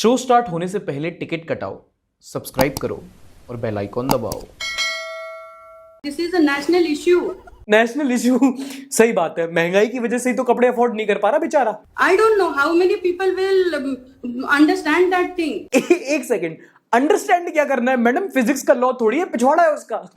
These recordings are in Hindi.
शो स्टार्ट होने से पहले टिकट कटाओ, सब्सक्राइब करो और बेल आइकॉन दबाओ। This is a national issue. National issue? सही बात है, महंगाई की वजह से ही तो कपड़े अफोर्ड नहीं कर पा रहा बेचारा। I don't know how many people will understand that thing. एक सेकंड, अंडरस्टैंड क्या करना है मैडम? फिजिक्स का लॉ थोड़ी है, पिछवाड़ा है उसका।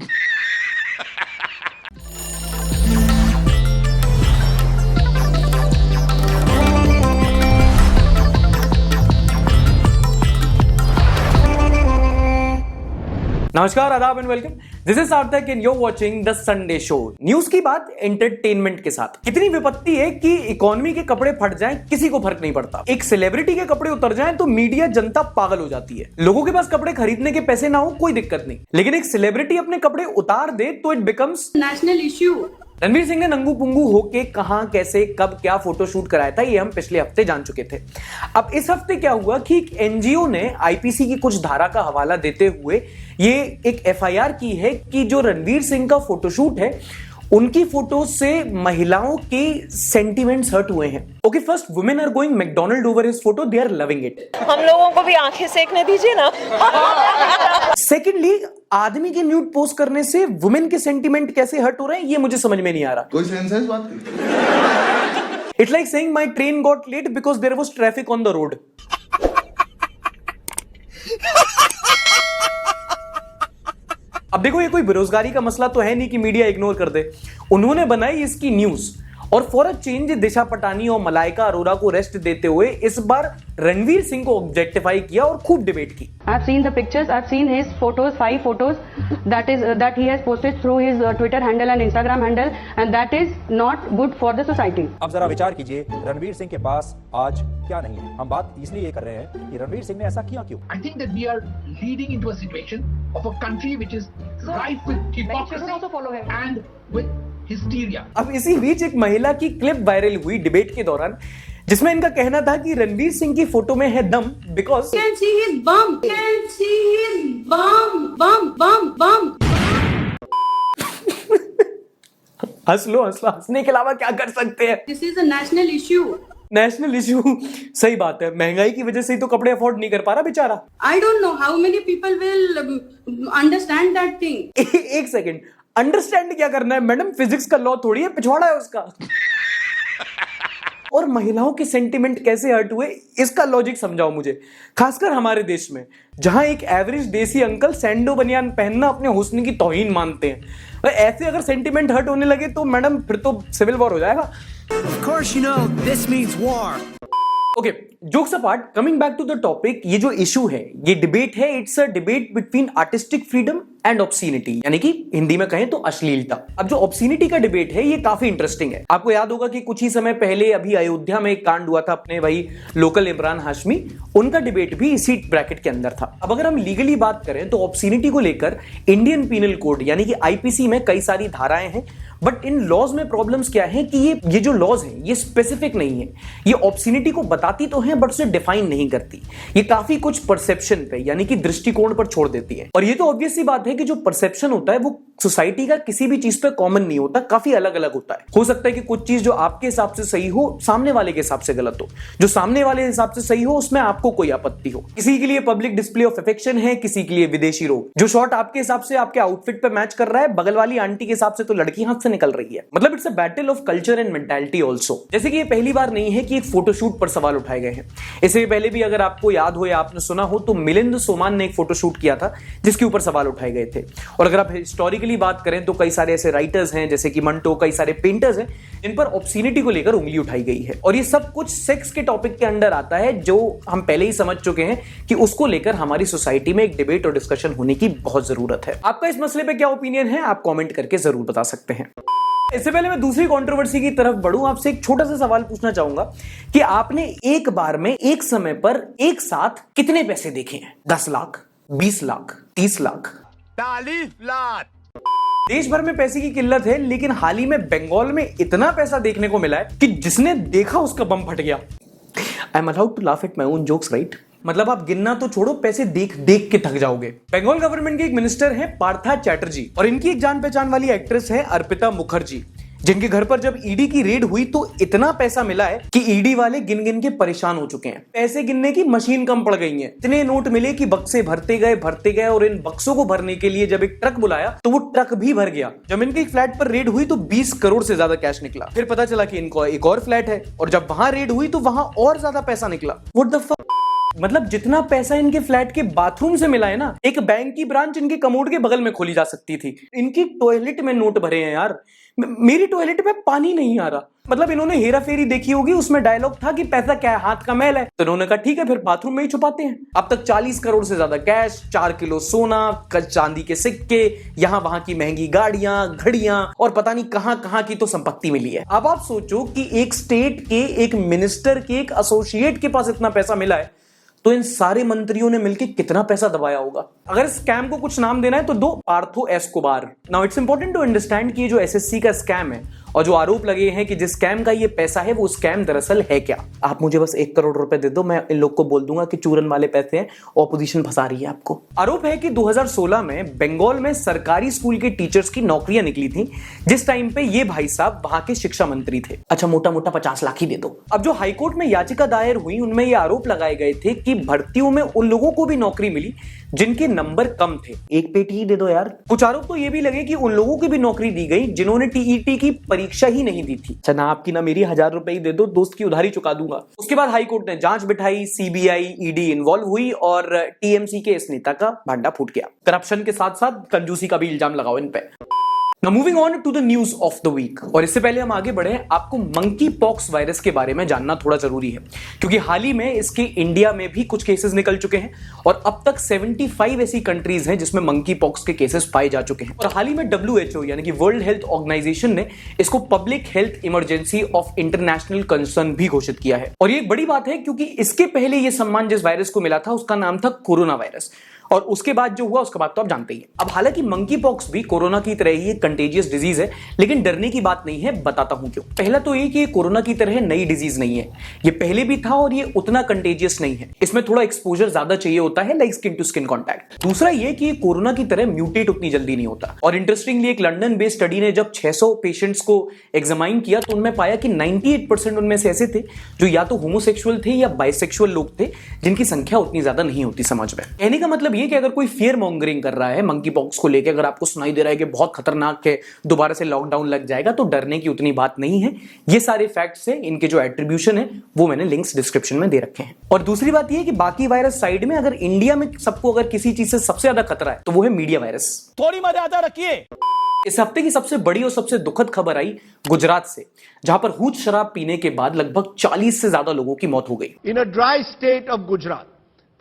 नमस्कार, आदाब एंड वेलकम। दिस इज सार्थक and you're watching the Sunday show. News की बात एंटरटेनमेंट के साथ। कितनी विपत्ति है कि इकोनॉमी के कपड़े फट जाएं, किसी को फर्क नहीं पड़ता। एक सेलिब्रिटी के कपड़े उतर जाएं तो मीडिया जनता पागल हो जाती है। लोगों के पास कपड़े खरीदने के पैसे ना हो कोई दिक्कत नहीं, लेकिन एक सेलिब्रिटी अपने कपड़े उतार दे तो it becomes national issue. Ranveer Singh ने नंगू पुंगू होके कहां, कैसे, कब, क्या फोटो शूट कराया था, ये हम पिछले हफ्ते जान चुके थे। अब इस हफ्ते क्या हुआ कि एक एनजीओ ने आईपीसी की कुछ धारा का हवाला देते हुए ये एक एफआईआर की है कि जो रणवीर सिंह का फोटोशूट है उनकी फोटो से महिलाओं के सेंटिमेंट्स हर्ट हुए हैं। Okay, first, women are going McDonald over his photo, they are loving it. हम लोगों को भी आंखें सेकने दीजिए ना। सेकेंडली, आदमी के न्यूड पोस्ट करने से वुमेन के सेंटिमेंट कैसे हर्ट हो रहे हैं ये मुझे समझ में नहीं आ रहा। कोई सेंस है इस बात की? It's like saying my train got late because there was traffic on the road. अब देखो, ये कोई बेरोजगारी का मसला तो है नहीं कि मीडिया इग्नोर कर दे। उन्होंने बनाई इसकी न्यूज और फॉर अ चेंज दिशा पटानी और मलाइका अरोरा को रेस्ट देते हुए इस बार रणवीर सिंह को ऑब्जेक्टिफाई किया और खूब डिबेट की। I've seen the pictures, I've seen his photos, 5 photos that he has posted through his Twitter handle and Instagram handle, and that is not good for the society. अब जरा विचार कीजिए, रणवीर सिंह के पास आज क्या नहीं है। हम बात इसलिए कर रहे हैं कि रणवीर सिंह ने ऐसा किया क्यों। I think that we are leading into a situation of a country which is rife with hypocrisy and with hysteria. अब इसी बीच एक महिला की क्लिप वायरल हुई डिबेट के दौरान जिसमें इनका कहना था कि रणवीर सिंह की फोटो में है दम because can see his bum, can see his bum bum bum bum. हंस लो, हंसने के अलावा क्या कर सकते हैं। This is a national issue. National issue? सही बात है, महंगाई की वजह से ही तो कपड़े अफोर्ड नहीं कर पा रहा बेचारा। I don't know how many people will understand that thing. एक सेकंड, अंडरस्टैंड क्या करना है मैडम? फिजिक्स का लॉ थोड़ी है, पिछवाड़ा है उसका। और महिलाओं के सेंटिमेंट कैसे हर्ट हुए इसका लॉजिक समझाओ मुझे, खासकर हमारे देश में जहां एक एवरेज देसी अंकल सैंडो बनियान पहनना अपने हुस्न की तौहीन मानते हैं। ऐसे अगर सेंटिमेंट हर्ट होने लगे तो मैडम फिर तो सिविल वॉर हो जाएगा। Of course you know this means war. Okay, jokes apart, coming back to the topic, ये जो इशू है, ये डिबेट है, it's a debate between artistic freedom and obscenity, यानी कि हिंदी में कहें तो अश्लीलता। अब जो ऑब्सीनिटी का डिबेट है ये काफी इंटरेस्टिंग है। आपको याद होगा कि कुछ ही समय पहले अभी अयोध्या में एक कांड हुआ था, अपने वही लोकल इमरान हाशमी, उनका डिबेट भी इसी ब्रैकेट के अंदर था। अब अगर हम लीगली बात करें तो ऑब्सीनिटी को लेकर इंडियन पीनल कोड यानी कि आईपीसी में कई सारी धाराएं हैं, बट इन लॉज में प्रॉब्लम्स क्या है कि ये जो लॉज हैं ये स्पेसिफिक नहीं है। ये ऑब्सीनिटी को बताती तो हैं बट उसे डिफाइन नहीं करती। ये काफी कुछ परसेप्शन पे यानी कि दृष्टिकोण पर छोड़ देती है। और ये तो ऑब्वियस सी बात है कि जो परसेप्शन होता है वो सोसाइटी का किसी भी चीज पे कॉमन नहीं होता, काफी अलग अलग होता है। हो सकता है कि कुछ चीज जो आपके हिसाब से सही हो सामने वाले के हिसाब से गलत हो, जो सामने वाले हिसाब से सही हो उसमें आपको कोई आपत्ति हो। किसी के लिए पब्लिक डिस्प्ले ऑफ अफेक्शन है, किसी के लिए विदेशी रोग। जो शॉट आपके हिसाब से आपके आउटफिट पे मैच कर रहा है, बगल वाली आंटी के हिसाब से तो लड़की हाथ से निकल रही है। मतलब it's a battle of culture and mentality also. जैसे कि ये पहली बार नहीं है कि एक फोटोशूट पर सवाल उठाए गए हैं। इससे पहले भी अगर आपको याद हो या आपने सुना हो तो मिलिंद सोमान ने एक फोटोशूट किया था जिसके ऊपर सवाल उठाए गए थे। और अगर आप हिस्टोरिकली बात करें तो कई सारे ऐसे राइटर्स हैं जैसे कि मंटो, कई सारे पेंटर्स हैं जिन पर ऑब्सीनिटी को लेकर उंगली उठाई गई है। और ये सब कुछ सेक्स के टॉपिक के अंडर आता है जो हम पहले ही समझ चुके हैं कि उसको लेकर हमारी सोसाइटी में एक डिबेट और डिस्कशन होने की बहुत जरूरत है। आपका इस मसले पे क्या ओपिनियन है आप कमेंट करके जरूर बता सकते हैं। इससे पहले मैं दूसरी कंट्रोवर्सी की तरफ बढ़ूं, आपसे एक छोटा सा सवाल पूछना चाहूंगा कि आपने एक बार में एक समय पर एक साथ कितने पैसे देखे हैं? 10 लाख, 20 लाख, 30 लाख, 40 लाख। देश भर में पैसे की किल्लत है, लेकिन हाल ही में बंगाल में इतना पैसा देखने को मिला है कि जिसने देखा उसका बम फट गया। I am allowed to laugh at my own jokes, right? मतलब आप गिनना तो छोड़ो, पैसे देख देख के थक जाओगे। बंगाल गवर्नमेंट के एक मिनिस्टर हैं पार्था चैटर्जी और इनकी एक जान पहचान वाली एक्ट्रेस है अर्पिता मुखर्जी। जिनके घर पर जब ईडी की रेड हुई तो इतना पैसा मिला है कि ईडी वाले गिन गिन के परेशान हो चुके हैं। पैसे गिनने की मशीन कम पड़ गई है। इतने नोट मिले कि बक्से भरते गए और इन बक्सों को भरने के लिए जब एक ट्रक बुलाया तो वो ट्रक भी भर गया। जब इनके एक फ्लैट पर रेड हुई तो 20 करोड़ से ज्यादा कैश निकला। फिर पता चला कि इनको एक और फ्लैट है और जब वहां रेड हुई तो वहां और ज्यादा पैसा निकला। What the fuck. मतलब जितना पैसा इनके फ्लैट के बाथरूम से मिला है ना, एक बैंक की ब्रांच इनके कमोड के बगल में खोली जा सकती थी। इनकी टॉयलेट में नोट भरे हैं यार। मेरी टॉयलेट में पानी नहीं आ रहा। मतलब इन्होंने हेरा फेरी देखी होगी, उसमें डायलॉग था कि पैसा क्या है, हाथ का मैल है। तो इन्होंने कहा ठीक है फिर बाथरूम में ही छुपाते हैं। अब तक 40 करोड़ से ज्यादा कैश, 4 किलो सोना, चांदी के सिक्के, यहां वहां की महंगी गाड़ियां, घड़ियां और पता नहीं कहां कहां की तो संपत्ति मिली है। अब आप सोचो कि एक स्टेट के, एक मिनिस्टर के, एक एसोसिएट के पास इतना पैसा मिला है तो इन सारे मंत्रियों ने मिलकर कितना पैसा दबाया होगा। अगर स्कैम को कुछ नाम देना है तो दो Partho Escobar. Now it's important to understand कि ये जो एसएससी का स्कैम है और जो आरोप लगे हैं कि जिस स्कैम का ये पैसा है वो स्कैम दरअसल है क्या। आप मुझे बस 1 करोड़ रुपए दे दो, मैं इन लोग को बोल दूंगा कि चूरन वाले पैसे हैं, ऑपोजिशन फंसा रही है आपको। आरोप है कि 2016 में बंगाल में सरकारी स्कूल के टीचर्स की नौकरियां निकली थी जिस टाइम पे ये भाई साहब वहां के शिक्षा मंत्री थे। अच्छा मोटा मोटा 50 लाख ही दे दो। अब जो हाईकोर्ट में याचिका दायर हुई उनमें ये आरोप लगाए गए थे कि भर्तियों में उन लोगों को भी नौकरी मिली जिनके नंबर कम थे। एक पेटी ही दे दो यार। कुछ आरोप तो ये भी लगे कि उन लोगों की भी नौकरी दी गई जिन्होंने टीईटी की परीक्षा ही नहीं दी थी। अच्छा ना आपकी ना मेरी 1000 रुपए ही दे दो, दोस्त की उधारी चुका दूंगा। उसके बाद हाईकोर्ट ने जांच बिठाई, सीबीआई ईडी इन्वॉल्व हुई और टीएमसी के इस नेता का भांडा फूट गया। करप्शन के साथ साथ कंजूसी का भी इल्जाम लगाओ इन पे। Now moving on to the news of the week। और इससे पहले हम आगे बढ़े, आपको मंकी पॉक्स वायरस के बारे में जानना थोड़ा जरूरी है क्योंकि हाल ही में इसके इंडिया में भी कुछ केसेस निकल चुके हैं और अब तक 75 ऐसी कंट्रीज हैं जिसमें मंकी पॉक्स के केसेस पाए जा चुके हैं। और हाल ही में WHO यानी कि वर्ल्ड हेल्थ ऑर्गेनाइजेशन ने इसको public health emergency of international concern भी घोषित किया है। और ये एक बड़ी बात है क्योंकि इसके पहले ये सम्मान जिस वायरस को मिला था उसका नाम था कोरोना वायरस और उसके बाद जो हुआ उसके बाद तो आप जानते ही हैं। अब हालांकि मंकी पॉक्स भी कोरोना की तरह ही एक कंटेजियस डिजीज है लेकिन डरने की बात नहीं है, बताता हूं क्यों। पहला तो ये कि ये कोरोना की तरह नई डिजीज नहीं है, ये पहले भी था और ये उतना कंटेजियस नहीं है। इसमें थोड़ा एक्सपोजर ज्यादा चाहिए होता है, like skin to skin contact. दूसरा ये कि कोरोना की तरह म्यूटेट उतनी जल्दी नहीं होता। और इंटरेस्टिंगली एक लंदन बेस्ड स्टडी ने जब 600 पेशेंट्स को एग्जामाइन किया तो उनमें पाया कि 98% उनमें से ऐसे थे जो या तो होमोसेक्सुअल थे या बाइसेक्सुअल लोग थे जिनकी संख्या उतनी ज्यादा नहीं होती समझ में। कहने का मतलब ये कि अगर कोई फियर मॉन्गरिंग कर रहा है मंकी पॉक्स को लेकर, अगर आपको सुनाई दे रहा है कि बहुत खतरनाक है, दोबारा से लॉकडाउन लग जाएगा, तो डरने की उतनी बात नहीं है। ये सारे फैक्ट्स हैं, इनके जो एट्रीब्यूशन है वो मैंने लिंक्स डिस्क्रिप्शन में दे रखे हैं। और दूसरी बात ये कि बाकी वायरस साइड में, अगर इंडिया में सबको अगर किसी चीज से सबसे ज्यादा खतरा है तो वो है मीडिया वायरस। थोड़ी मर्यादा रखिए। इस हफ्ते की सबसे बड़ी और सबसे दुखद खबर आई गुजरात से, जहां पर हूच शराब पीने के बाद लगभग 40 से ज्यादा लोगों की मौत हो गई। In a dry state of Gujarat,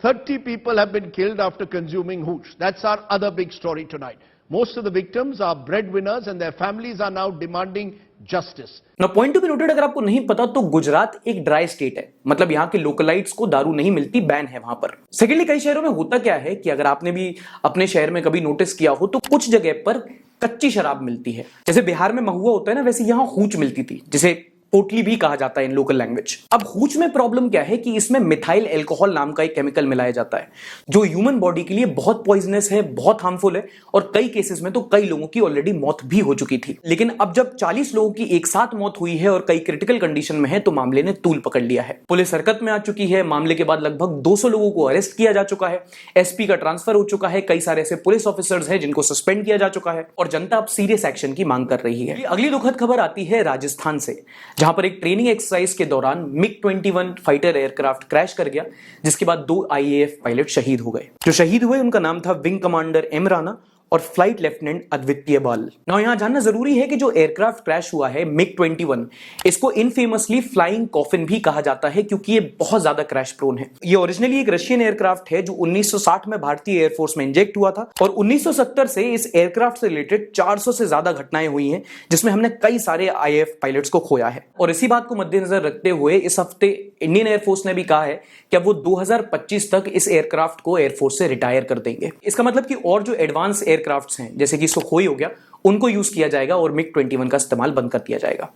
30 people have been killed after consuming hooch. That's our other big story tonight. Most of the victims are breadwinners and their families are now demanding justice. Now, point to be noted, अगर आपको नहीं पता तो गुजरात एक ड्राई स्टेट है, मतलब यहाँ के लोकलाइट्स को दारू नहीं मिलती, बैन है वहां पर। सेकेंडली कई शहरों में होता क्या है कि अगर आपने भी अपने शहर में कभी नोटिस किया हो तो कुछ जगह पर कच्ची शराब मिलती है। जैसे बिहार में महुआ होता है ना, वैसे यहाँ हूच मिलती थी, जिसे पोटली भी कहा जाता है इन लोकल लैंग्वेज। अब हूच में प्रॉब्लम क्या है कि इसमें मिथाइल अल्कोहल नाम का एक केमिकल मिलाया जाता है जो ह्यूमन बॉडी के लिए बहुत पॉइजनस है, बहुत हार्मफुल है और कई केसेस में तो कई लोगों की ऑलरेडी मौत भी हो चुकी थी। लेकिन अब जब 40 लोगों की एक साथ मौत हुई है और कई क्रिटिकल कंडीशन में है तो मामले ने तूल पकड़ लिया है। पुलिस हरकत में आ चुकी है। मामले के बाद लगभग 200 लोगों को अरेस्ट किया जा चुका है, एसपी का ट्रांसफर हो चुका है, कई सारे ऐसे पुलिस ऑफिसर्स हैं जिनको सस्पेंड किया जा चुका है और जनता अब सीरियस एक्शन की मांग कर रही है। अगली दुखद खबर आती है राजस्थान से, जहां पर एक ट्रेनिंग एक्सरसाइज के दौरान MiG-21 फाइटर एयरक्राफ्ट क्रैश कर गया, जिसके बाद 2 IAF पायलट शहीद हो गए। जो शहीद हुए उनका नाम था विंग कमांडर एम राणा और फ्लाइट लेफ्टिनेंट अद्वितीय बाल। नाउ यहां जानना जरूरी है कि जो एयरक्राफ्ट क्रैश हुआ है MiG-21, इसको इनफेमसली फ्लाइंग कॉफिन भी कहा जाता है क्योंकि ये बहुत ज्यादा क्रैश प्रोन है। ये ओरिजिनली एक रशियन एयरक्राफ्ट है जो 1960 में भारतीय एयरफोर्स में इंजेक्ट हुआ था और 1970 से इस एयरक्राफ्ट से रिलेटेड 400 से ज्यादा घटनाएं हुई हैं जिसमें हमने कई सारे IAF पायलट्स को खोया है। और इसी बात को मद्देनजर रखते हुए इस हफ्ते इंडियन एयरफोर्स ने भी कहा है कि अब वो 2025 तक इस एयरक्राफ्ट को एयरफोर्स से रिटायर कर देंगे। इसका मतलब कि और जो एडवांस एयरक्राफ्ट्स हैं जैसे कि सुखोई हो गया, उनको यूज किया जाएगा और MiG-21 का इस्तेमाल बंद कर दिया जाएगा।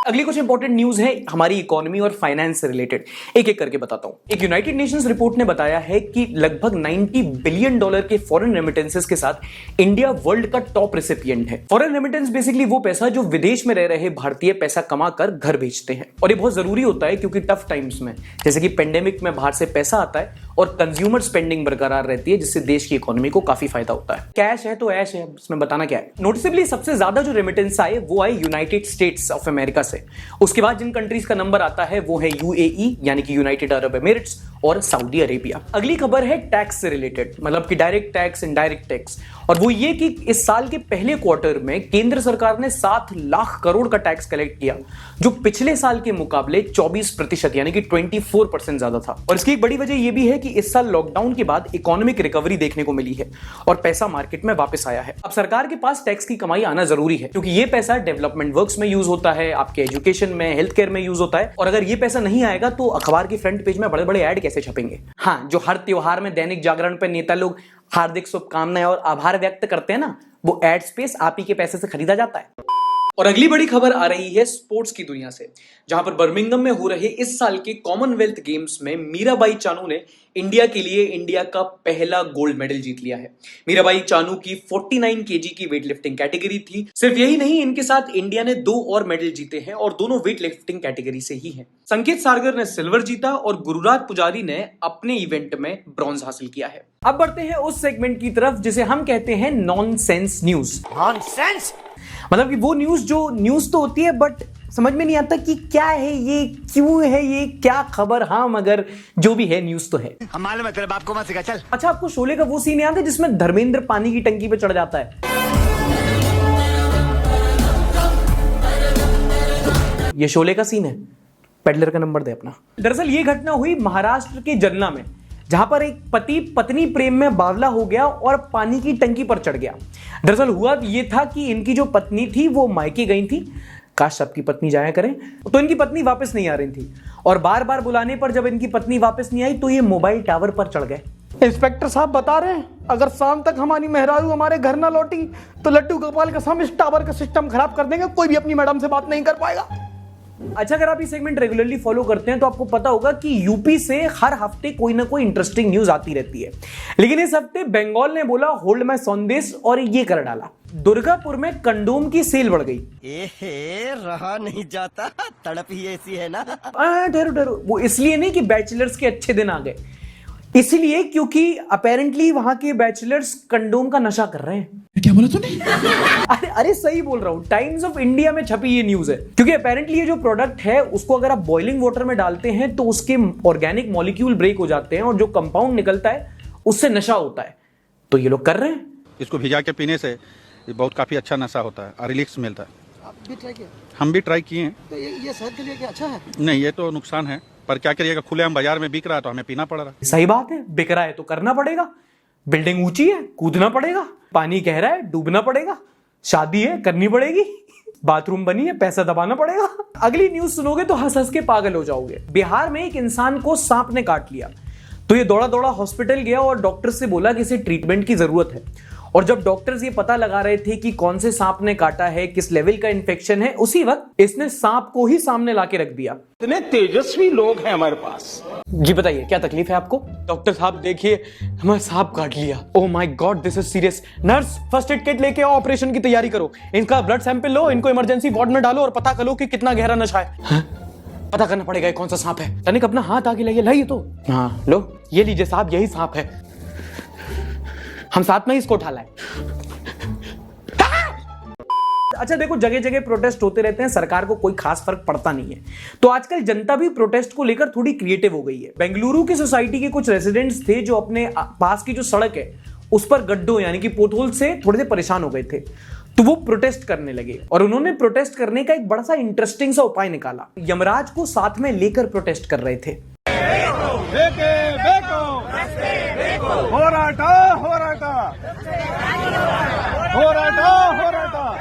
अगली कुछ इंपॉर्टेंट न्यूज है हमारी इकोनॉमी और फाइनेंस से रिलेटेड, एक एक करके बताता हूं। एक यूनाइटेड नेशंस रिपोर्ट ने बताया है कि लगभग $90 बिलियन के फॉरेन रेमिटेंसेस के साथ इंडिया वर्ल्ड का टॉप रेसिपिएंट है। फॉरेन रेमिटेंस बेसिकली वो पैसा जो विदेश में रह रहे भारतीय पैसा कमाकर घर भेजते हैं, और ये बहुत जरूरी होता है क्योंकि टफ टाइम्स में, जैसे कि पेंडेमिक में बाहर से पैसा आता है और कंज्यूमर स्पेंडिंग बरकरार रहती है, जिससे देश की इकोनॉमी को काफी फायदा होता है। कैश है तो ऐश है, इसमें बताना क्या है। नोटिसेबली सबसे ज्यादा जो रेमिटेंस आए वो आए यूनाइटेड स्टेट्स ऑफ अमेरिका से। उसके बाद जिन कंट्रीज का नंबर आता है वो है यूएई यानी कि यूनाइटेड अरब एमिरेट्स और सऊदी अरेबिया। अगली खबर है टैक्स से रिलेटेड, मतलब कि डायरेक्ट टैक्स, इनडायरेक्ट टैक्स, और वो ये कि इस साल के पहले क्वार्टर में केंद्र सरकार ने 7 लाख करोड़ का टैक्स कलेक्ट किया, जो पिछले साल के मुकाबले 24% यानी कि 24% ज्यादा था। और इसकी एक बड़ी वजह यह भी है कि इस साल लॉकडाउन के बाद इकोनॉमिक रिकवरी देखने को मिली है और पैसा मार्केट में वापस आया है। अब सरकार के पास टैक्स की कमाई आना जरूरी है क्योंकि ये पैसा डेवलपमेंट वर्क्स में यूज होता है, आपके एजुकेशन में, हेल्थ केयर में यूज होता है, और अगर ये पैसा नहीं आएगा तो अखबार की फ्रंट पेज में बड़े बड़े ऐड कैसे छपेंगे। हाँ, जो हर त्योहार में दैनिक जागरण पर नेता लोग हार्दिक शुभकामनाएं और आभार व्यक्त करते हैं ना, वो एड स्पेस आप ही के पैसे से खरीदा जाता है। और अगली बड़ी खबर आ रही है स्पोर्ट्स की दुनिया से, जहां पर बर्मिंघम में हो रहे इस साल के कॉमनवेल्थ गेम्स में मीराबाई चानू ने इंडिया के लिए इंडिया का पहला गोल्ड मेडल जीत लिया है। मीराबाई चानू की 49 केजी की वेट लिफ्टिंग कैटेगरी थी। सिर्फ यही नहीं, इनके साथ इंडिया ने 2 और मेडल जीते हैं और दोनों वेट लिफ्टिंग कैटेगरी से ही हैं। संकेत सारगर ने सिल्वर जीता और गुरुराज पुजारी ने अपने इवेंट में ब्रॉन्ज हासिल किया है। अब बढ़ते हैं उस सेगमेंट की तरफ जिसे हम कहते हैं नॉनसेंस न्यूज। Nonsense! मतलब कि वो न्यूज जो न्यूज तो होती है बट समझ में नहीं आता कि क्या है ये, क्यों है ये, क्या खबर, हाँ मगर जो भी है न्यूज तो है। हमारे मतलब आपको मत सिखा, चल। अच्छा, आपको शोले का वो सीन याद है जिसमें धर्मेंद्र पानी की टंकी पे चढ़ जाता है? ये शोले का सीन है, पेडलर का नंबर दे अपना। दरअसल ये घटना हुई महाराष्ट्र के जलना में, जहां पर एक पति पत्नी प्रेम में बावला हो गया और पानी की टंकी पर चढ़ गया। दरअसल हुआ ये था कि इनकी जो पत्नी थी वो मायके गई थी, काश सबकी पत्नी जाया करें, तो इनकी पत्नी वापस नहीं आ रही थी और बार बार बुलाने पर जब इनकी पत्नी वापस नहीं आई तो ये मोबाइल टावर पर चढ़ गए। इंस्पेक्टर साहब बता रहे हैं अगर शाम तक हमारी मेहरारू हमारे घर ना लौटी तो लड्डू गोपाल कसम इस टावर का सिस्टम खराब कर देंगे, कोई भी अपनी मैडम से बात नहीं कर पाएगा। अच्छा, अगर आप ये सेगमेंट रेगुलरली फॉलो करते हैं तो आपको पता होगा कि यूपी से हर हफ्ते कोई ना कोई इंटरेस्टिंग न्यूज आती रहती है, लेकिन इस हफ्ते बंगाल ने बोला होल्ड माय संदेश और ये कर डाला। दुर्गापुर में कंडोम की सेल बढ़ गई। रहा नहीं जाता, तड़प ही ऐसी है ना। ठहरो, वो इसलिए नहीं कि बैचलर्स के अच्छे दिन आ गए, इसलिए क्योंकि अपेरेंटली वहां के बैचलर्स कंडोम का नशा कर रहे हैं। क्या बोला तूने? अरे सही बोल रहा हूं, टाइम्स ऑफ इंडिया में छपी ये न्यूज है। क्योंकि अपेरेंटली ये जो प्रोडक्ट है उसको अगर आप बॉइलिंग वाटर में डालते हैं तो उसके ऑर्गेनिक मॉलिक्यूल ब्रेक हो जाते हैं और जो कंपाउंड निकलता है उससे नशा होता है, तो ये लोग कर रहे हैं। इसको भिजा के पीने से बहुत काफी अच्छा नशा होता है और रिलैक्स मिलता है। आप भी ट्राई किया? हम भी ट्राई किए हैं। तो ये सेहत के लिए क्या अच्छा है? नहीं, ये तो नुकसान है, पर क्या करिएगा, खुलेआम बाजार में बिक रहा है तो हमें पीना पड़ रहा है। सही बात है, बिक रहा है तो करना पड़ेगा। बिल्डिंग ऊंची है, कूदना पड़ेगा। पानी गहरा है, डूबना पड़ेगा। शादी है, करनी पड़ेगी। बाथरूम बनी है, पैसा दबाना पड़ेगा। अगली न्यूज सुनोगे तो हंस हंस के पागल हो जाओगे। बिहार में एक इंसान को सांप ने काट लिया तो ये दौड़ा दौड़ा हॉस्पिटल गया और डॉक्टर से बोला कि इसे ट्रीटमेंट की जरूरत है। और जब डॉक्टर्स ये पता लगा रहे थे कि कौन से सांप ने काटा है, किस लेवल का इन्फेक्शन है, उसी वक्त इसने सांप को ही सामने लाके रख दिया। इतने तेजस्वी लोग हैं हमारे पास। जी बताइए, क्या तकलीफ है आपको? डॉक्टर साहब देखिए, हमें सांप काट लिया। Oh my God, this is serious. Nurse, first aid kit लेके आओ, ऑपरेशन की तैयारी करो। इनका ब्लड सैंपल लो, इनको इमरजेंसी वार्ड में डालो और पता करो कि कितना गहरा नशा है। पता करना पड़ेगा कौन सा सांप है। तनिक अपना हाथ आगे लाइए, लाइए तो। हाँ लो, ये लीजिए साहब, यही सांप है। हम साथ में ही इसको उठा लाए। अच्छा देखो, जगह जगह प्रोटेस्ट होते रहते हैं, सरकार को कोई खास फर्क पड़ता नहीं है। तो आजकल जनता भी प्रोटेस्ट को लेकर थोड़ी क्रिएटिव हो गई है। बेंगलुरु की सोसाइटी के कुछ रेजिडेंट्स थे जो अपने पास की जो सड़क है उस पर गड्ढों यानी कि पोटहोल से थोड़े से परेशान हो गए थे, तो वो प्रोटेस्ट करने लगे और उन्होंने प्रोटेस्ट करने का एक बड़ा सा इंटरेस्टिंग सा उपाय निकाला। यमराज को साथ में लेकर प्रोटेस्ट कर रहे थे।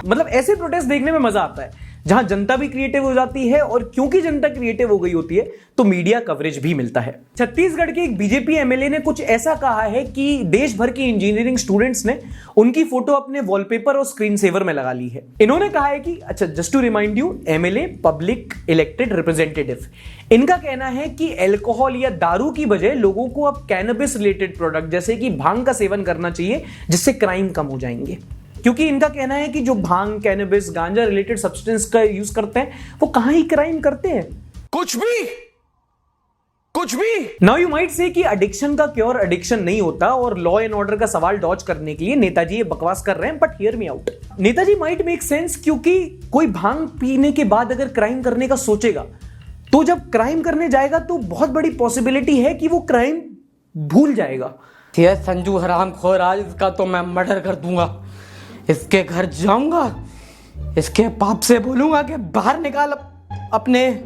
मतलब ऐसे प्रोटेस्ट देखने में मजा आता है जहां जनता भी क्रिएटिव हो जाती है, और क्योंकि जनता क्रिएटिव हो गई होती है तो मीडिया कवरेज भी मिलता है। छत्तीसगढ़ के एक बीजेपी एमएलए ने कुछ ऐसा कहा है कि देश भर के इंजीनियरिंग स्टूडेंट्स ने उनकी फोटो अपने वॉलपेपर और स्क्रीन सेवर में लगा ली है। इन्होंने कहा है कि अच्छा, just to remind you, MLA public elected representative, इनका कहना है कि अल्कोहल या दारू की बजाय लोगों को अब कैनबिस रिलेटेड प्रोडक्ट जैसे कि भांग का सेवन करना चाहिए, जिससे क्राइम कम हो जाएंगे। क्योंकि इनका कहना है कि जो भांग, कैनबिस, गांजा रिलेटेड सब्सटेंस का यूज करते हैं वो कहां ही क्राइम करते हैं, कुछ भी। नाउ यू माइट से कि एडिक्शन का क्योर एडिक्शन नहीं होता, और लॉ एंड ऑर्डर का सवाल डॉज करने के लिए नेताजी ये बकवास कर रहे हैं, but hear me out. Netaji might make sense, क्योंकि कोई भांग पीने के बाद अगर क्राइम करने का सोचेगा तो जब क्राइम करने जाएगा तो बहुत बड़ी पॉसिबिलिटी है कि वो क्राइम भूल जाएगा। ये संजू हरामखोर, आज इसका तो मैं मर्डर कर दूंगा। इसके घर जाऊंगा, इसके बाप से बोलूंगा कि बाहर निकाल अपने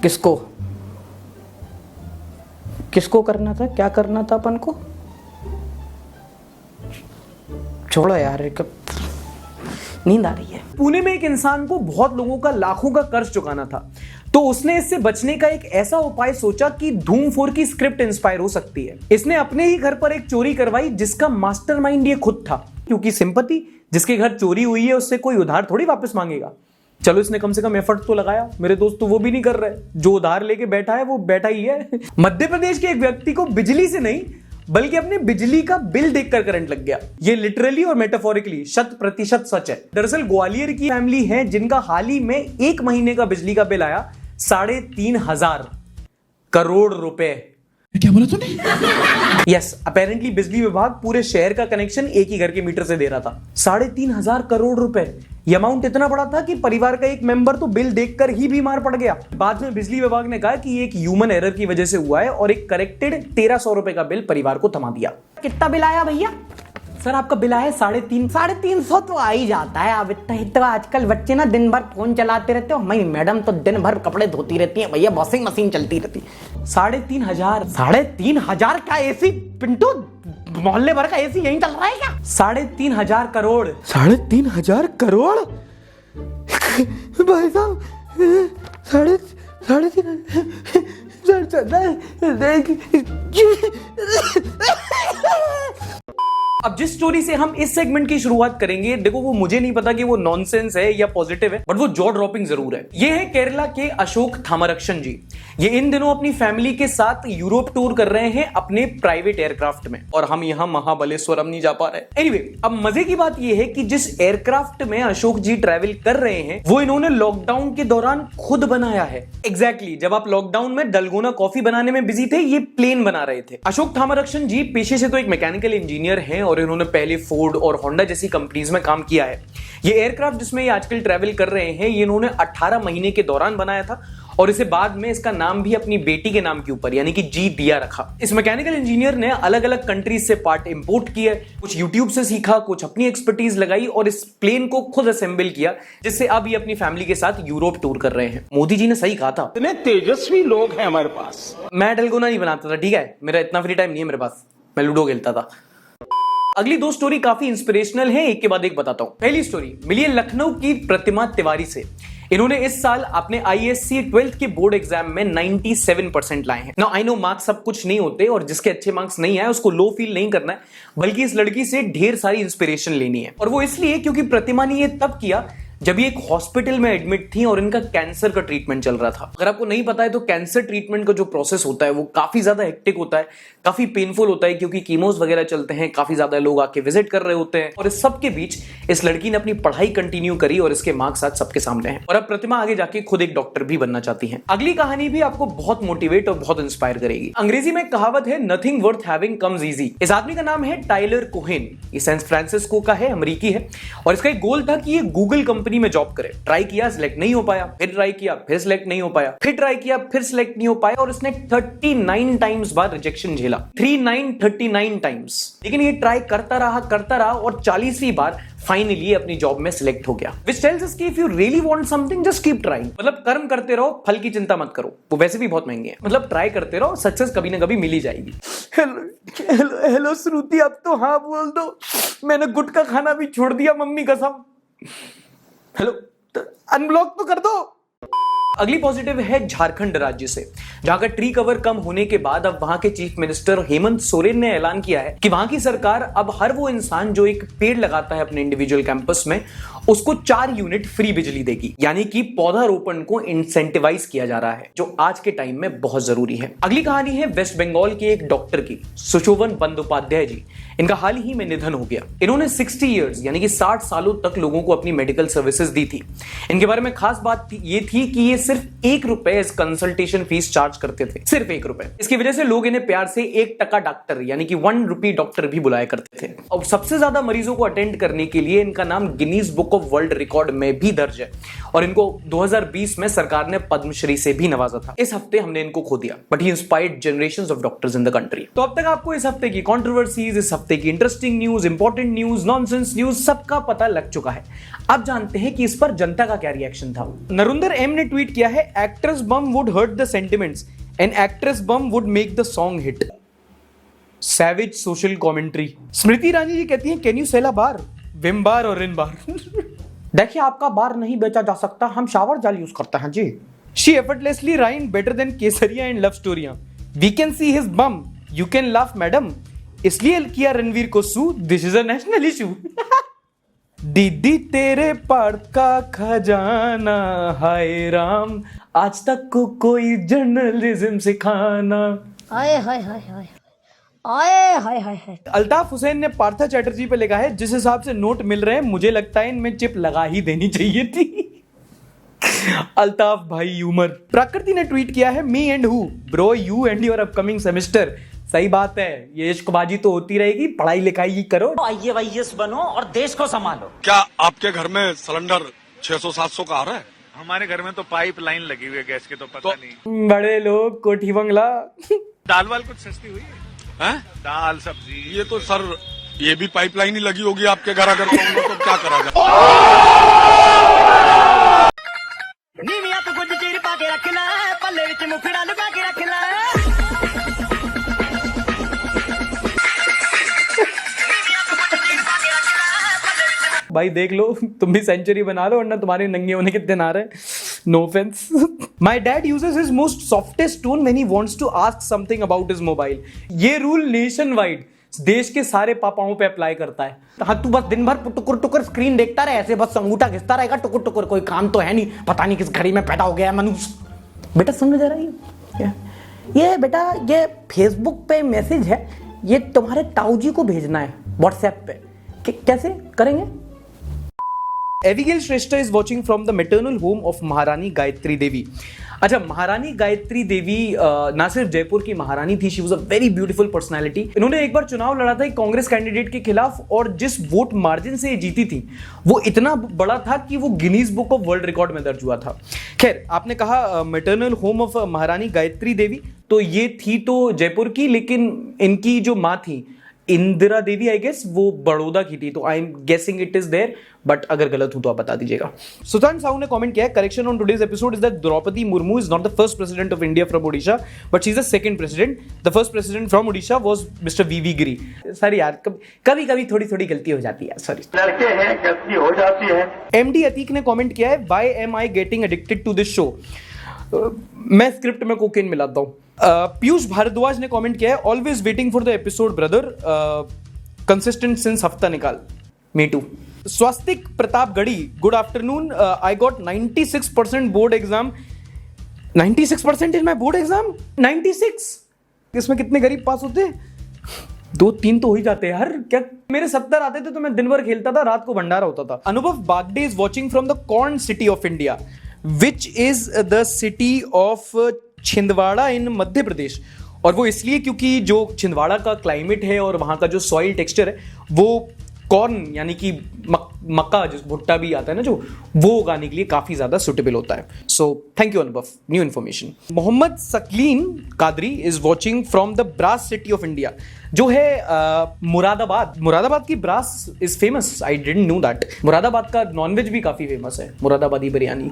किसको करना था, क्या करना था अपन को, छोड़ो यार, नींद आ रही है। पुणे में एक इंसान को बहुत लोगों का लाखों का कर्ज चुकाना था, तो उसने इससे बचने का एक ऐसा उपाय सोचा कि धूम 4 की स्क्रिप्ट इंस्पायर हो सकती है। इसने अपने ही घर पर एक चोरी करवाई जिसका मास्टरमाइंड ये खुद था, क्योंकि सिंपैथी, जिसके घर चोरी हुई है उससे कोई उधार थोड़ी वापस मांगेगा। चलो, इसने कम से कम एफर्ट तो लगाया। मेरे दोस्त तो वो भी नहीं कर रहे, जो उधार लेके बैठा है वो बैठा ही है। मध्य प्रदेश के एक व्यक्ति को बिजली से नहीं बल्कि अपने बिजली का बिल देखकर करंट लग गया। ये लिटरली और मेटाफोरिकली 100% सच है। दरअसल ग्वालियर की फैमिली है जिनका हाल ही में 1 महीने का बिजली का बिल आया 3,500 करोड़ रुपए। क्या बोला तूने? यस, अपेरेंटली बिजली विभाग पूरे शहर का कनेक्शन एक ही घर के मीटर से दे रहा था। 3,500 करोड़ रुपए। यह अमाउंट इतना बड़ा था कि परिवार का एक मेंबर तो बिल देखकर ही बीमार पड़ गया। बाद में बिजली विभाग ने कहा कि ये एक ह्यूमन एरर की वजह से हुआ है, और एक करेक्टेड 1,300 रुपए का बिल परिवार को थमा दिया। कितना बिल आया भैया? सर, आपका बिल आया 350 तो आ ही जाता है। अब इतना आजकल बच्चे ना दिन भर फोन चलाते रहते हो। हमारी मैडम तो दिन भर कपड़े धोती रहती है भैया, वॉशिंग मशीन चलती रहती है। 3,500। 3,500 का एसी पिंटू, मोहल्ले भर का एसी यहीं चल रहा है क्या? 3,500 करोड़। 3,500 करोड़ भाई साहब, 3,500। अब जिस स्टोरी से हम इस सेगमेंट की शुरुआत करेंगे, देखो वो मुझे नहीं पता कि वो नॉनसेंस है या पॉजिटिव है, बट वो जॉ ड्रॉपिंग जरूर है। ये है केरला के अशोक थामरक्षण जी। ये इन दिनों अपनी फैमिली के साथ यूरोप टूर कर रहे हैं अपने प्राइवेट एयरक्राफ्ट में, और हम यहां महाबलेश्वरम नहीं जा पा रहे। एनीवे, अब मजे की बात ये है कि जिस एयरक्राफ्ट में अशोक जी ट्रैवल कर रहे हैं वो इन्होंने लॉकडाउन के दौरान खुद बनाया है। एग्जैक्टली, जब आप लॉकडाउन में डलगोना कॉफी बनाने में बिजी थे, ये प्लेन बना रहे थे। अशोक थामरक्षण जी पेशे से तो एक मैकेनिकल इंजीनियर हैं, और इन्होंने पहले फोर्ड और होंडा जैसी कंपनीज में काम किया है। ये एयरक्राफ्ट जिसमें ये आजकल ट्रैवल कर रहे हैं, ये इन्होंने 18 महीने के दौरान बनाया था, और इसे बाद में इसका नाम भी अपनी बेटी के नाम के ऊपर यानी कि जी दिया रखा। इस मैकेनिकल इंजीनियर ने अलग अलग कंट्रीज से पार्ट इंपोर्ट किए, कुछ यूट्यूब से सीखा, कुछ अपनी एक्सपर्टीज लगाई, और इस प्लेन को खुद असेंबल किया, जिससे अब ये अपनी फैमिली के साथ यूरोप टूर कर रहे हैं। मोदी जी ने सही कहा था, इतने तेजस्वी लोग हैं हमारे पास। मैं डलगोना नहीं बनाता था, ठीक है, मेरा इतना फ्री टाइम नहीं है मेरे पास, मैं लूडो खेलता था। अगली 2 स्टोरी काफी इंस्पिरेशनल है, एक के बाद एक बताता हूं। पहली स्टोरी मिली है लखनऊ की प्रतिमा तिवारी से। इन्होंने इस साल अपने आईएससी 12th के बोर्ड एग्जाम में 97% लाए हैं। नाउ आई नो मार्क्स सब कुछ नहीं होते, और जिसके अच्छे मार्क्स नहीं आए उसको लो फील नहीं करना है, बल्कि इस लड़की से ढेर सारी इंस्पिरेशन लेनी है। और वो इसलिए क्योंकि प्रतिमा ने ये तब किया जब ये एक हॉस्पिटल में एडमिट थी और इनका कैंसर का ट्रीटमेंट चल रहा था। अगर आपको नहीं पता है तो कैंसर ट्रीटमेंट का जो प्रोसेस होता है वो काफी ज्यादा हेक्टिक होता है, काफी पेनफुल होता है, क्योंकि कीमोस वगैरह चलते हैं, काफी ज्यादा लोग आके विजिट कर रहे होते हैं। और इस सब के बीच इस लड़की ने अपनी पढ़ाई कंटिन्यू करी, और इसके मार्क्स आज सबके सामने हैं, और अब प्रतिमा आगे जाके खुद एक डॉक्टर भी बनना चाहती है। अगली कहानी भी आपको बहुत मोटिवेट और बहुत इंस्पायर करेगी। अंग्रेजी में कहावत है, nothing worth having comes easy. इस आदमी का नाम है टाइलर कोहेन। ये सैन फ्रांसिस्को का है, अमेरिकी है, और इसका एक गोल था कि ये गूगल कंपनी कंपनी में जॉब करे। ट्राई किया, सिलेक्ट नहीं हो पाया, फिर ट्राई किया, फिर सिलेक्ट नहीं हो पाया, फिर ट्राई किया, फिर सिलेक्ट नहीं हो पाया, और इसने 39 टाइम्स बाद रिजेक्शन झेला। 39 टाइम्स। लेकिन ये ट्राई करता रहा और 40वीं बार फाइनली अपनी जॉब में सिलेक्ट हो गया। Which tells us कि if you really want something, just keep trying। मतलब कर्म करते रहो, फल की चिंता मत करो, वो वैसे भी बहुत महंगे हैं। मतलब ट्राई करते रहो, सक्सेस कभी ना कभी मिल ही जाएगी। हेलो श्रुति, अब तो हाँ बोल दो, मैंने गुटखा खाना भी छोड़ दिया, मम्मी कसम। हेलो, अनब्लॉक तो कर दो। अगली पॉजिटिव है झारखंड राज्य से, जहां का ट्री कवर कम होने के बाद अब वहां के चीफ मिनिस्टर हेमंत सोरेन ने ऐलान किया है कि वहां की सरकार अब हर वो इंसान जो एक पेड़ लगाता है अपने इंडिविजुअल कैंपस में, उसको 4 यूनिट फ्री बिजली देगी। यानी कि पौधारोपण को इंसेंटिवाइज किया जा रहा है, जो आज के टाइम में बहुत जरूरी है। अगली कहानी है वेस्ट बंगाल के एक डॉक्टर की, सुशोभन बंदोपाध्याय जी। इनका हाल ही में निधन हो गया। इन्होंने 60 ईयर्स यानी कि 60 सालों तक लोगों को अपनी मेडिकल सर्विसेज दी थी। इनके बारे में खास बात ये थी कि ये सिर्फ 1 रुपए इस कंसल्टेशन फीस चार्ज करते थे, सिर्फ 1 रुपए। इसकी वजह से लोग इन्हें प्यार से 1 टका डॉक्टर यानी कि 1 रुपी डॉक्टर भी बुलाया करते थे। और सबसे ज्यादा मरीजों को अटेंड करने के लिए इनका नाम Guinness book of world record में भी दर्ज है, और इनको 2020 में सरकार ने पद्मश्री से भी नवाजा था। इस हफ्ते हमने इनको खो दिया, but he inspired generations of doctors in the country. तो अब तक आपको इस हफ्ते की कंट्रोवर्सीज, इस हफ्ते की interesting news, important news, nonsense news सबका पता लग चुका है। अब जानते हैं कि इस पर जनता का क्या रिएक्शन था। नरुंदर एम ने ट्वीट किया है, actress bum would hurt the sentiments and actress bum would make the song hit. Savage social commentary. Smriti Irani ji कहती हैं, can you sell a bar, Vim bar और रिन बार। देखिए, आपका बार नहीं बेचा जा सकता, हम शावर जेल यूज करते हैं जी। She effortlessly rhyme better than Kesariya and love स्टोरियां। We can see his bum, you can laugh madam, इसलिए किया रणवीर को sue, this is a national issue. दीदी तेरे पार्ट का खजाना, हाय राम, आज तक को कोई जर्नलिज्म सिखाना। हाय हाय हाय हाय हाय हाय हाय हाय। अल्ताफ हुसैन ने पार्था चैटर्जी पे लिखा है, जिस हिसाब से नोट मिल रहे हैं मुझे लगता है इनमें चिप लगा ही देनी चाहिए थी। अल्ताफ भाई ह्यूमर। प्रकृति ने ट्वीट किया है, me and who bro, you and your upcoming semester. सही बात है, ये इश्कबाजी तो होती रहेगी, पढ़ाई लिखाई करो, IAS बनो और देश को संभालो। क्या आपके घर में सिलेंडर 600-700 का आ रहा है? हमारे घर में तो पाइप लाइन लगी हुई है गैस की, तो पता नहीं। बड़े लोग कोठी बंगला। दाल वाल कुछ सस्ती हुई है? दाल सब्जी ये तो सर, ये भी पाइपलाइन ही लगी होगी आपके घर, अगर तो क्या करा जाए। नीमिया तो गुड चीर पाके रखना, पल्ले विच मुखड़ा लुका के रखना। भाई देख लो, तुम भी सेंचुरी बना लो, वरना तुम्हारे नंगे होने के दिन आ रहे। No offence. My dad uses his most softest tone when he wants to ask something about his mobile. ये रूल नेशन वाइड देश के सारे पापाओं पे अप्लाई करता है। हाँ, तू बस दिन भर टुकुर टुकुर स्क्रीन देखता रहे, ऐसे बस अंगूठा घिसता रहेगा टुकुर टुकुर, कोई काम तो है नहीं, पता नहीं किस घड़ी में पैदा हो गया है मनुष्य। बेटा समझ जा रही है ये बेटा, ये फेसबुक पे मैसेज है, ये तुम्हारे ताऊजी को भेजना है व्हाट्सएप पे। कैसे करेंगे? Abigail Shrestha is watching from the maternal home of Maharani Gayatri देवी। अच्छा, महारानी गायत्री देवी ना सिर्फ जयपुर की महारानी थी, she was a very beautiful personality. इन्होंने एक बार चुनाव लड़ा था एक कांग्रेस कैंडिडेट के खिलाफ, और जिस वोट मार्जिन से ये जीती थी वो इतना बड़ा था कि वो Guinness book of world record में दर्ज हुआ था। खैर, आपने कहा maternal home of Maharani Gayatri देवी, तो ये थी तो जयपुर की, लेकिन इनकी जो माँ थी इंदिरा देवी, आई गेस वो बड़ौदा की थी, तो I am guessing it is there, but अगर गलत हूं तो आप बता दीजिएगा। सुल्तान साहू ने कमेंट किया है, correction on today's episode is that Droupadi Murmu is not the first president of India from Odisha, but she is the second president. The first president from Odisha was mister V V Giri. Sorry यार, कभी कभी थोड़ी थोड़ी गलती हो जाती है, सॉरी। लड़के हैं, गलती हो जाती है। एमडी अतीक ने कमेंट किया है, why am I getting addicted to this show. मैं स्क्रिप्ट में कोकेन मिलाता हूं। पीयूष भारद्वाज ने कमेंट किया है, always waiting for the episode brother, consistent since हफ्ता निकाल। Me too. Swastik Pratap Garhi, good afternoon, I got 96% board exam. 96% in my board exam. 96? इसमें कितने गरीब पास होते? 2-3 तो हो ही जाते हैं यार। क्या मेरे 70 आते थे तो मैं दिन भर खेलता था, रात को भंडारा होता था। Anubhav Bagde is watching from the corn city of India, which is the city of Chhindwara in Madhya Pradesh. और वो इसलिए क्योंकि जो छिंदवाड़ा का क्लाइमेट है और वहां का जो सॉइल टेक्सचर है वो कॉर्न यानी कि मक्का, जिस भुट्टा भी आता है ना जो, वो उगाने के लिए काफी ज्यादा सुटेबल होता है. So thank you Anubhav, new information. Mohammad Saqlain Qadri is watching from the brass city of India, जो है मुरादाबाद. मुरादाबाद की brass is famous, I didn't know that. Moradabad का नॉनवेज भी काफी फेमस है, मुरादाबादी बिरयानी,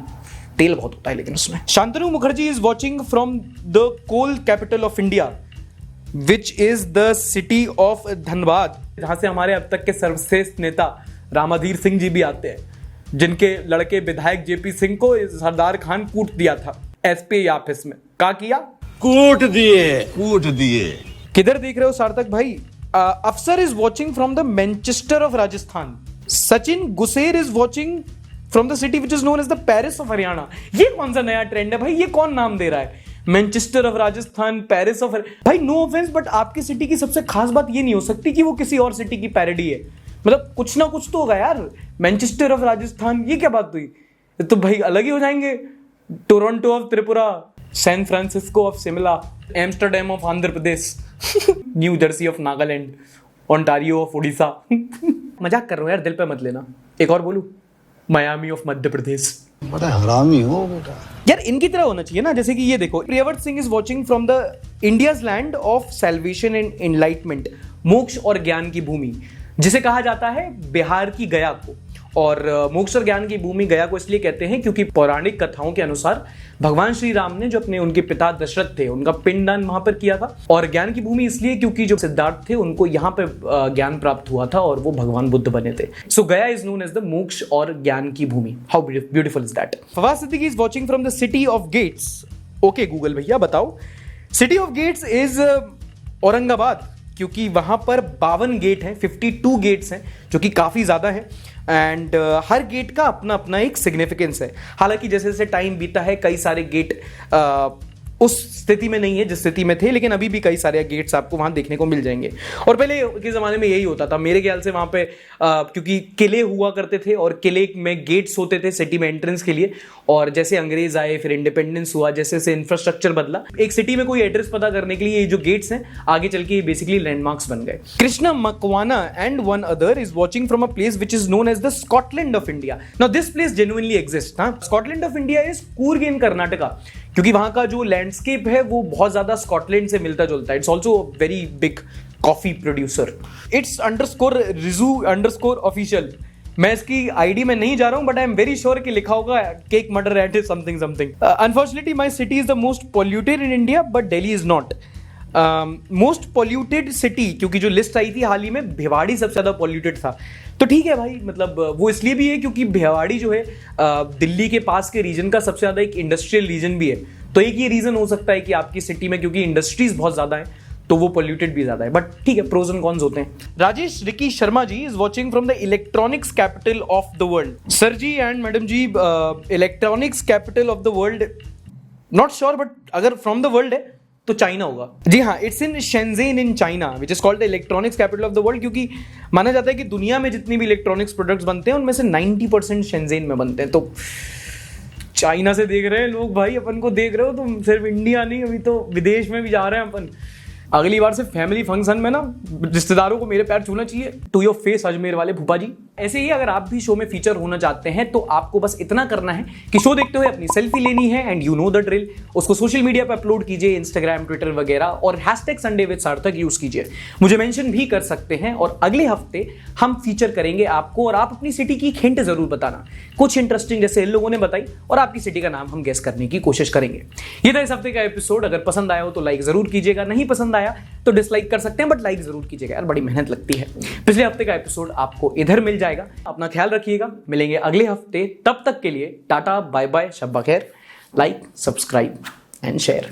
तेल बहुत होता है लेकिन उसमें. Shantanu Mukherjee is watching from the coal capital of India which is the city of Dhanbad, जहां से हमारे अब तक के सर्वश्रेष्ठ नेता रामाधीर सिंह जी भी आते हैं, जिनके लड़के विधायक जेपी सिंह को सरदार खान कूट दिया था एसपी ऑफिस में. क्या किया? कूट दिए. किधर देख रहे हो सार्थक भाई? Afsar is watching from the Manchester of Rajasthan. Sachin Guser is watching from the city which is known as the Paris of Haryana. ये कौन सा नया ट्रेंड है भाई? ये कौन नाम दे रहा है? Manchester of Rajasthan, Paris of भाई. नो ऑफेंस, बट आपकी सिटी की सबसे खास बात ये नहीं हो सकती कि वो किसी और सिटी की पैरोडी है. मतलब कुछ ना कुछ तो होगा यार. मैनचेस्टर ऑफ राजस्थान, ये क्या बात हुई? तो भाई अलग ही हो जाएंगे. Toronto of Tripura, San Francisco of Shimla, Amsterdam of Andhra Pradesh, New Jersey of Nagaland, Ontario of Orissa. मजाक कर रहा हूं यार, दिल पे मत लेना. एक और बोलूं, मायामी ऑफ मध्य प्रदेश. बड़ा हरामी हो बेटा यार. इनकी तरह होना चाहिए ना. जैसे कि ये देखो, Priyavrat Singh is watching from the India's land of salvation and enlightenment, मोक्ष और ज्ञान की भूमि, जिसे कहा जाता है बिहार की गया को. और मोक्ष और ज्ञान की भूमि गया को इसलिए कहते हैं क्योंकि पौराणिक कथाओं के अनुसार भगवान श्री राम ने जो अपने उनके पिता दशरथ थे, उनका पिंडदान वहां पर किया था. और ज्ञान की भूमि इसलिए क्योंकि जो सिद्धार्थ थे उनको यहाँ पे ज्ञान प्राप्त हुआ था और वो भगवान बुद्ध बने थे. सो गया इज नोन एज द मोक्ष और ज्ञान की भूमि. How beautiful is that. Fawad Siddiqui is watching from the city of gates. Okay Google भैया बताओ. City of gates is Aurangabad, क्योंकि वहां पर 52 गेट हैं, 52 गेट्स हैं, जो कि काफी ज्यादा है. एंड हर गेट का अपना अपना एक सिग्निफिकेंस है. हालांकि जैसे जैसे टाइम बीता है कई सारे गेट उस स्थिति में नहीं है जिस स्थिति में थे, लेकिन अभी भी कई सारे गेट्स आपको वहां देखने को मिल जाएंगे. और पहले के ज़माने में यही होता था मेरे ख्याल से. वहां पे क्योंकि किले हुआ करते थे और किले में गेट्स होते थे सिटी में एंट्रेंस के लिए. और जैसे अंग्रेज आए, फिर इंडिपेंडेंस हुआ, जैसे जैसे इंफ्रास्ट्रक्चर बदला, एक सिटी में कोई एड्रेस पता करने के लिए ये जो गेट्स हैं आगे चल के बेसिकली लैंडमार्क्स बन गए. Krishna Makwana and one other is watching from a place which is known as the Scotland of India. Now this place genuinely exist. Scotland of India is Coorg in Karnataka, क्योंकि वहां का जो लैंडस्केप है वो बहुत ज्यादा स्कॉटलैंड से मिलता जुलता है. It's also very big coffee producer. It's underscore Riju underscore official. मैं इसकी आईडी में नहीं जा रहा हूं, but I am very sure कि लिखा होगा cake murder at something something. Unfortunately my city is the most polluted in India, but Delhi is not. Most polluted city, क्योंकि जो लिस्ट आई थी हाल ही में, भिवाड़ी सबसे ज्यादा पॉल्यूटेड था. तो ठीक है भाई, मतलब वो इसलिए भी है क्योंकि भिवाड़ी जो है दिल्ली के पास के रीजन का सबसे ज्यादा एक इंडस्ट्रियल रीजन भी है. तो एक ये रीजन हो सकता है कि आपकी सिटी में क्योंकि इंडस्ट्रीज बहुत ज्यादा है तो वो पॉल्यूटेड भी ज्यादा है. बट ठीक है, प्रोज एंड कॉन्स होते हैं. Rajesh Ricky Sharma ji is watching from the electronics capital of the world. Sir ji and madam ji, electronics capital of the world, not sure, but अगर फ्रॉम द वर्ल्ड है तो चाइना होगा. जी हाँ, it's in Shenzhen in China which is called the electronics capital of the world, क्योंकि माना जाता है कि दुनिया में जितनी भी इलेक्ट्रॉनिक्स प्रोडक्ट्स बनते हैं उनमें से 90% शेंजेन में बनते हैं. तो चाइना से देख रहे हैं लोग भाई, अपन को देख रहे हो तुम, सिर्फ इंडिया नहीं, अभी तो विदेश में भी जा रहे हैं अपन. अगली बार से फैमिली फंक्शन में ना रिश्तेदारों को मेरे पैर छूना चाहिए. टू योर फेस अजमेर वाले भूपा जी. ऐसे ही अगर आप भी शो में फीचर होना चाहते हैं तो आपको बस इतना करना है कि शो देखते हुए अपनी सेल्फी लेनी है, and you know the drill. उसको सोशल मीडिया पर अपलोड कीजिए, इंस्टाग्राम, ट्विटर वगैरह, और #Sunday with सार्थक यूज कीजिए. मुझे मेंशन भी कर सकते हैं, और अगले हफ्ते हम फीचर करेंगे आपको, और आप अपनी सिटी की हिंट जरूर बताना, कुछ इंटरेस्टिंग जैसे इन लोगों ने बताई, और आपकी सिटी का नाम हम गेस करने की कोशिश करेंगे. ये था इस हफ्ते का एपिसोड. अगर पसंद आया हो तो लाइक जरूर कीजिएगा, नहीं पसंद आया तो डिसलाइक कर सकते हैं, बट लाइक जरूर कीजिएगा यार, बड़ी मेहनत लगती है. पिछले हफ्ते का एपिसोड आपको इधर मिल जाएगा. अपना ख्याल रखिएगा, मिलेंगे अगले हफ्ते. तब तक के लिए टाटा, बाय बाय, शब बखैर. Like, subscribe and share.